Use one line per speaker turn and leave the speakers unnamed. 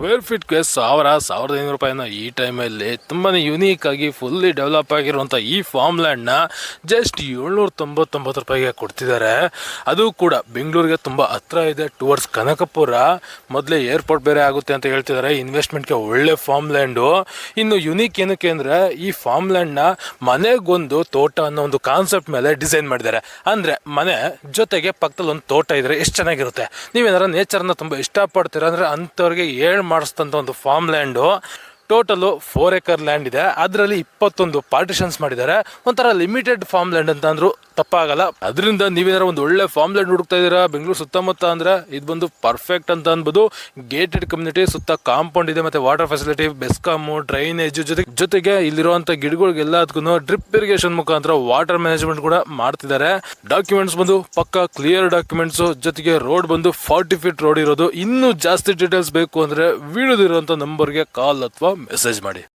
Square ಫೀಟ್ಗೆ 1,500 ಈ ಟೈಮಲ್ಲಿ ತುಂಬಾ ಯುನೀಕ್ ಆಗಿ ಫುಲ್ಲಿ ಡೆವಲಪ್ ಆಗಿರುವಂಥ ಈ ಫಾರ್ಮ್ ಲ್ಯಾಂಡ್ನ ಜಸ್ಟ್ 799 ರೂಪಾಯಿಗೆ ಕೊಡ್ತಿದ್ದಾರೆ. ಅದು ಕೂಡ ಬೆಂಗಳೂರಿಗೆ ತುಂಬ ಹತ್ರ ಇದೆ, ಟುವರ್ಡ್ಸ್ ಕನಕಪುರ. ಮೊದಲೇ ಏರ್ಪೋರ್ಟ್ ಬೇರೆ ಆಗುತ್ತೆ ಅಂತ ಹೇಳ್ತಿದ್ದಾರೆ. ಇನ್ವೆಸ್ಟ್ಮೆಂಟ್ಗೆ ಒಳ್ಳೆ ಫಾರ್ಮ್ ಲ್ಯಾಂಡು. ಇನ್ನು ಯುನೀಕ್ ಏನಕ್ಕೆ ಅಂದರೆ ಈ ಫಾರ್ಮ್ ಲ್ಯಾಂಡ್ನ ಮನೆಗೊಂದು ತೋಟ ಅನ್ನೋ ಒಂದು ಕಾನ್ಸೆಪ್ಟ್ ಮೇಲೆ ಡಿಸೈನ್ ಮಾಡಿದ್ದಾರೆ. ಅಂದರೆ ಮನೆ ಜೊತೆಗೆ ಪಕ್ಕದಲ್ಲಿ ಒಂದು ತೋಟ ಇದ್ರೆ ಎಷ್ಟು ಚೆನ್ನಾಗಿರುತ್ತೆ. ನೀವೇನಾರ ನೇಚರ್ನ ತುಂಬ ಇಷ್ಟಪಡ್ತೀರ ಅಂದರೆ ಅಂಥವ್ರಿಗೆ ಮಾಡಿಸ್ತಂಥ ಒಂದು farm land. Total 4 acre land ಇದೆ. ಅದರಲ್ಲಿ 21 ಪಾರ್ಟಿಷನ್ಸ್ ಮಾಡಿದ್ದಾರೆ. ಒಂಥರ ಲಿಮಿಟೆಡ್ ಫಾರ್ಮ್ ಲ್ಯಾಂಡ್ ಅಂತ ಅಂದ್ರೂ ತಪ್ಪಾಗಲ್ಲ. ಅದರಿಂದ ನೀವೇನಾರ ಒಂದು ಒಳ್ಳೆ ಫಾರ್ಮ್ ಲ್ಯಾಂಡ್ ಹುಡುಕ್ತಾ ಇದ್ದೀರಾ ಬೆಂಗಳೂರು ಸುತ್ತಮುತ್ತ ಅಂದರೆ ಇದು ಬಂದು ಪರ್ಫೆಕ್ಟ್ ಅಂತ ಅನ್ಬೋದು. ಗೇಟೆಡ್ ಕಮ್ಯುನಿಟಿ, ಸುತ್ತ ಕಾಂಪೌಂಡ್ ಇದೆ, ಮತ್ತೆ ವಾಟರ್ ಫೆಸಿಲಿಟಿ, ಬೆಸ್ಕಾಮು, ಡ್ರೈನೇಜ್ ಜೊತೆಗೆ ಇಲ್ಲಿರುವಂಥ ಗಿಡಗಳಿಗೆಲ್ಲದಕ್ಕೂ ಡ್ರಿಪ್ ಇರಿಗೇಷನ್ ಮುಖಾಂತರ ವಾಟರ್ ಮ್ಯಾನೇಜ್ಮೆಂಟ್ ಕೂಡ ಮಾಡ್ತಿದ್ದಾರೆ. ಡಾಕ್ಯುಮೆಂಟ್ಸ್ ಬಂದು ಪಕ್ಕಾ ಕ್ಲಿಯರ್ ಡಾಕ್ಯುಮೆಂಟ್ಸ್, ಜೊತೆಗೆ ರೋಡ್ ಬಂದು 40 ಫೀಟ್ ರೋಡ್ ಇರೋದು. ಇನ್ನೂ ಜಾಸ್ತಿ ಡೀಟೇಲ್ಸ್ ಬೇಕು ಅಂದರೆ ವಿಡಿಯೋದಿರುವಂಥ ನಂಬರ್ಗೆ ಕಾಲ್ ಅಥವಾ ಮೆಸೇಜ್ ಮಾಡಿ.